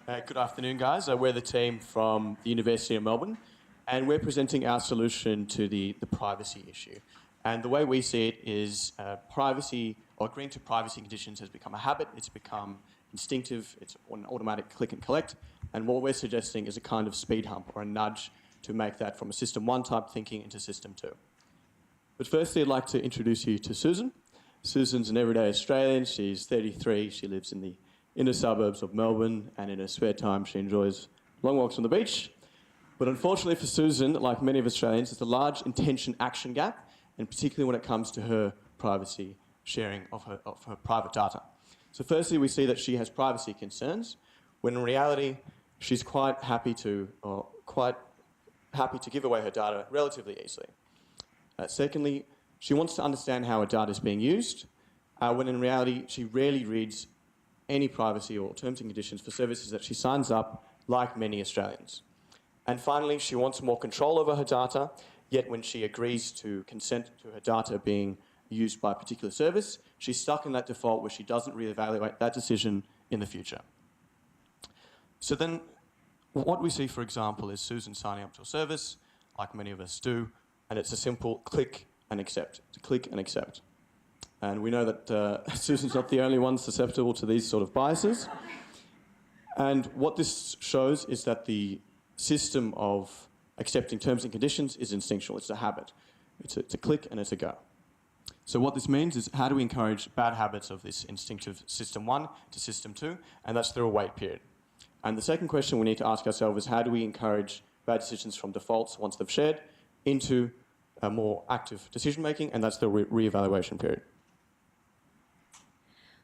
Good afternoon, guys. We're the team from the University of Melbourne, and we're presenting our solution to the privacy issue. And the way we see it is privacy, or agreeing to privacy conditions, has become a habit, it's become instinctive, it's an automatic click and collect, and what we're suggesting is a kind of speed hump or a nudge to make that from a System 1 type thinking into System 2. But firstly, I'd like to introduce you to Susan. Susan's an everyday Australian. She's 33. She lives in the inner suburbs of Melbourne, and in her spare time she enjoys long walks on the beach. But unfortunately for Susan, like many of Australians, there's a large intention-action gap, and particularly when it comes to her privacy sharing of her private data. So firstly, we see that she has privacy concerns, when in reality she's quite happy to give away her data relatively easily. Secondly, she wants to understand how her data is being used, when in reality she rarely reads any privacy or terms and conditions for services that she signs up, like many Australians. And finally, she wants more control over her data, yet when she agrees to consent to her data being used by a particular service, she's stuck in that default where she doesn't reevaluate that decision in the future. So then, what we see, for example, is Susan signing up to a service, like many of us do, and it's a simple click and accept. It's a click and accept. And we know that Susan's not the only one susceptible to these sort of biases. And what this shows is that the system of accepting terms and conditions is instinctual. It's a habit. It's a click and it's a go. So what this means is, how do we encourage bad habits of this instinctive System 1 to System 2? And that's through a wait period. And the second question we need to ask ourselves is, how do we encourage bad decisions from defaults, once they've shared, into a more active decision-making? And that's the re-evaluation period.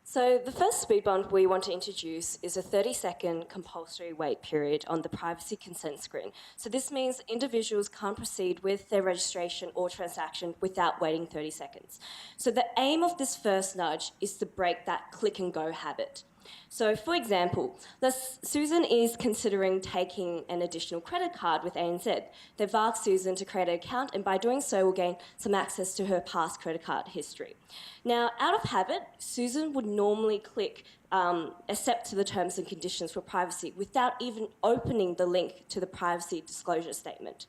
So the first speed bump we want to introduce is a 30-second compulsory wait period on the privacy consent screen. So this means individuals can't proceed with their registration or transaction without waiting 30 seconds. So the aim of this first nudge is to break that click and go habit. So for example, Susan is considering taking an additional credit card with ANZ. They've asked Susan to create an account, and by doing so will gain some access to her past credit card history. Now, out of habit, Susan would normally click accept to the terms and conditions for privacy without even opening the link to the privacy disclosure statement.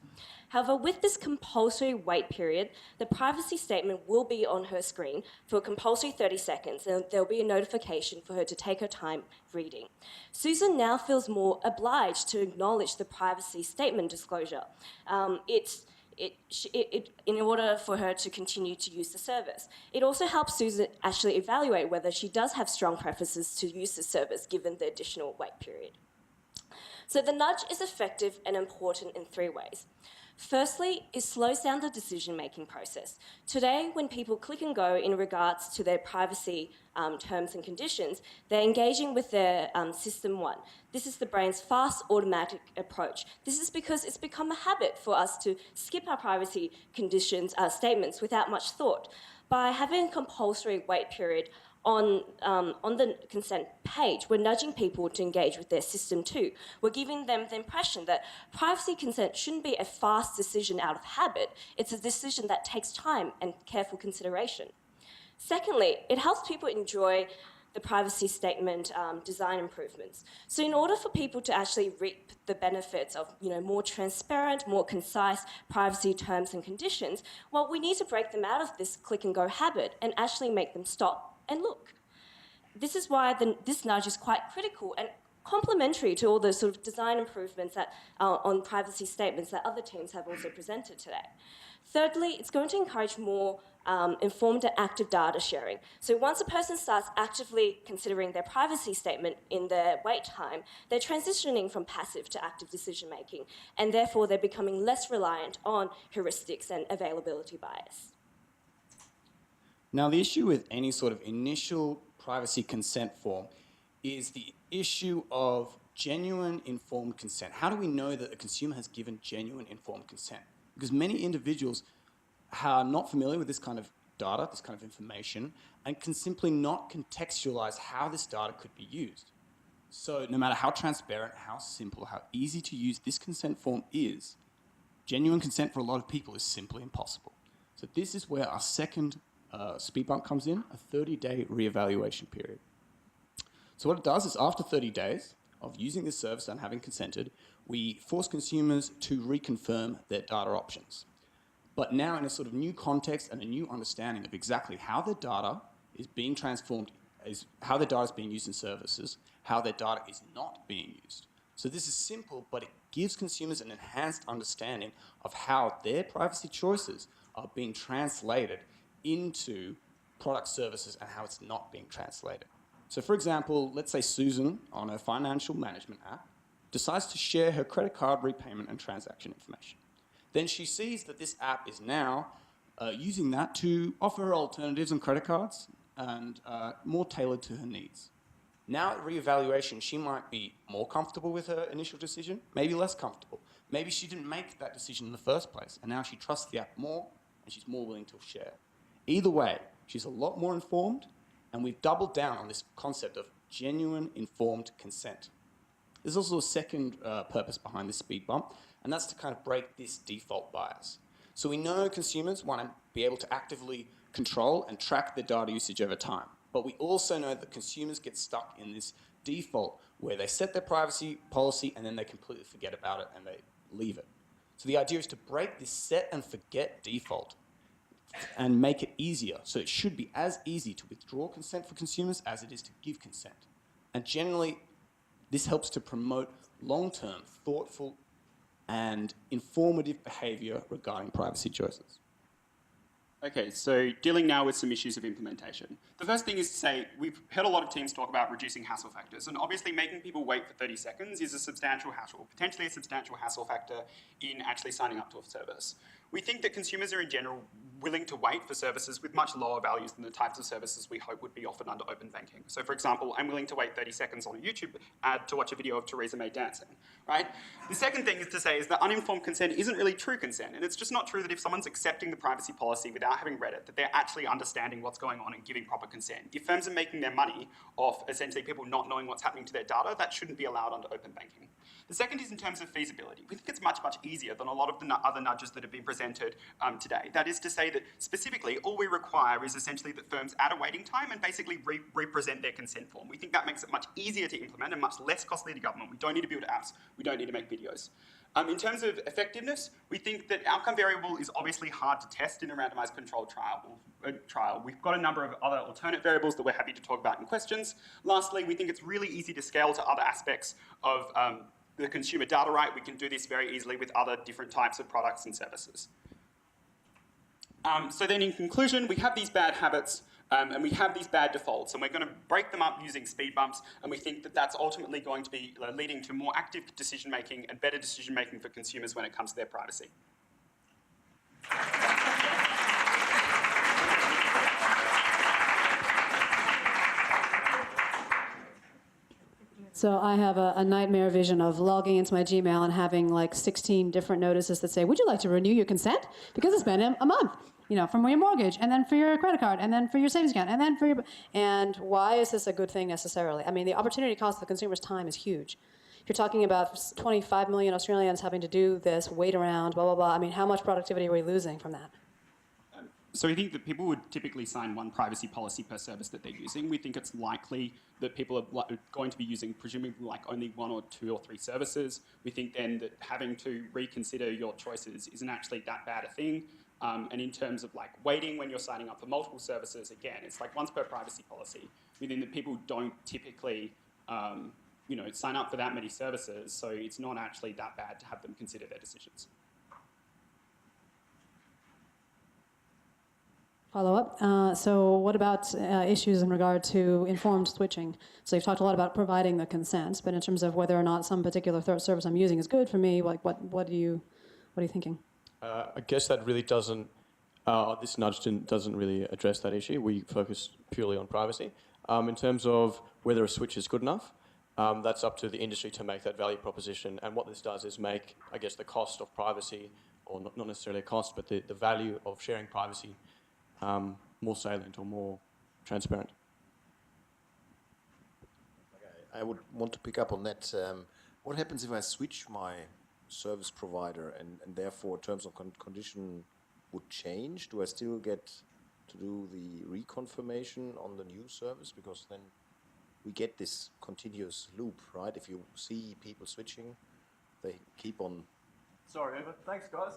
However, with this compulsory wait period, the privacy statement will be on her screen for a compulsory 30 seconds, and there'll be a notification for her to take her time reading. Susan now feels more obliged to acknowledge the privacy statement disclosure. In order for her to continue to use the service. It also helps Susan actually evaluate whether she does have strong preferences to use the service given the additional wait period. So the nudge is effective and important in 3 ways. Firstly, it slows down the decision-making process. Today, when people click and go in regards to their privacy terms and conditions, they're engaging with their System 1. This is the brain's fast, automatic approach. This is because it's become a habit for us to skip our privacy conditions statements without much thought. By having a compulsory wait period on the consent page, we're nudging people to engage with their System 2. We're giving them the impression that privacy consent shouldn't be a fast decision out of habit. It's a decision that takes time and careful consideration. Secondly, it helps people enjoy the privacy statement design improvements. So in order for people to actually reap the benefits of more transparent, more concise privacy terms and conditions, well, we need to break them out of this click and go habit and actually make them stop and look. This is why this nudge is quite critical and complementary to all the sort of design improvements that on privacy statements that other teams have also presented today. Thirdly, it's going to encourage more informed and active data sharing. So once a person starts actively considering their privacy statement in their wait time, they're transitioning from passive to active decision making, and therefore they're becoming less reliant on heuristics and availability bias. Now, the issue with any sort of initial privacy consent form is the issue of genuine informed consent. How do we know that a consumer has given genuine informed consent? Because many individuals are not familiar with this kind of data, this kind of information, and can simply not contextualize how this data could be used. So no matter how transparent, how simple, how easy to use this consent form is, genuine consent for a lot of people is simply impossible. So this is where our second speed bump comes in, a 30-day reevaluation period. So what it does is, after 30 days of using this service and having consented, we force consumers to reconfirm their data options. But now in a sort of new context and a new understanding of exactly how their data is being transformed, how their data is being used in services, how their data is not being used. So this is simple, but it gives consumers an enhanced understanding of how their privacy choices are being translated into product services and how it's not being translated. So for example, let's say Susan on her financial management app decides to share her credit card repayment and transaction information. Then she sees that this app is now using that to offer her alternatives on credit cards and more tailored to her needs. Now at reevaluation, she might be more comfortable with her initial decision, maybe less comfortable. Maybe she didn't make that decision in the first place, and now she trusts the app more, and she's more willing to share. Either way, she's a lot more informed, and we've doubled down on this concept of genuine informed consent. There's also a second purpose behind this speed bump, and that's to kind of break this default bias. So we know consumers want to be able to actively control and track their data usage over time. But we also know that consumers get stuck in this default where they set their privacy policy and then they completely forget about it and they leave it. So the idea is to break this set and forget default and make it easier. So it should be as easy to withdraw consent for consumers as it is to give consent. And generally, this helps to promote long-term, thoughtful, and informative behavior regarding privacy choices. Okay, so dealing now with some issues of implementation. The first thing is to say, we've heard a lot of teams talk about reducing hassle factors, and obviously making people wait for 30 seconds is a substantial hassle, potentially a substantial hassle factor in actually signing up to a service. We think that consumers are in general willing to wait for services with much lower values than the types of services we hope would be offered under open banking. So for example, I'm willing to wait 30 seconds on a YouTube ad to watch a video of Theresa May dancing, right? The second thing is to say is that uninformed consent isn't really true consent, and it's just not true that if someone's accepting the privacy policy without having read it, that they're actually understanding what's going on and giving proper consent. If firms are making their money off essentially people not knowing what's happening to their data, that shouldn't be allowed under open banking. The second is in terms of feasibility. We think it's much, much easier than a lot of the other nudges that have been presented today. That is to say that specifically all we require is essentially that firms add a waiting time and basically represent their consent form. We think that makes it much easier to implement and much less costly to government. We don't need to build apps. We don't need to make videos. In terms of effectiveness, we think that outcome variable is obviously hard to test in a randomized controlled trial. We've got a number of other alternate variables that we're happy to talk about in questions. Lastly, we think it's really easy to scale to other aspects of the consumer data right. We can do this very easily with other different types of products and services. So then in conclusion, we have these bad habits and we have these bad defaults, and we're going to break them up using speed bumps, and we think that that's ultimately going to be leading to more active decision-making and better decision-making for consumers when it comes to their privacy. So I have a nightmare vision of logging into my Gmail and having like 16 different notices that say, would you like to renew your consent? Because it's been a month, you know, from your mortgage, and then for your credit card, and then for your savings account, and then for your... And why is this a good thing necessarily? I mean, the opportunity cost of the consumer's time is huge. If you're talking about 25 million Australians having to do this, wait around, blah, blah, blah, I mean, how much productivity are we losing from that? So we think that people would typically sign one privacy policy per service that they're using. We think it's likely that people are going to be using presumably like only one or two or three services. We think then that having to reconsider your choices isn't actually that bad a thing. And in terms of like waiting when you're signing up for multiple services, again, it's like once per privacy policy. We think that people don't typically sign up for that many services, so it's not actually that bad to have them consider their decisions. Follow-up. So what about issues in regard to informed switching? So you've talked a lot about providing the consent, but in terms of whether or not some particular service I'm using is good for me, like what are you thinking? I guess that really doesn't, this nudge doesn't really address that issue. We focus purely on privacy. In terms of whether a switch is good enough, that's up to the industry to make that value proposition. And what this does is make, I guess, the cost of privacy, or not necessarily a cost, but the value of sharing privacy more salient or more transparent. I would want to pick up on that. What happens if I switch my service provider and therefore terms of condition would change? Do I still get to do the reconfirmation on the new service? Because then we get this continuous loop, right? If you see people switching, they keep on. Sorry, Eva. Thanks, guys.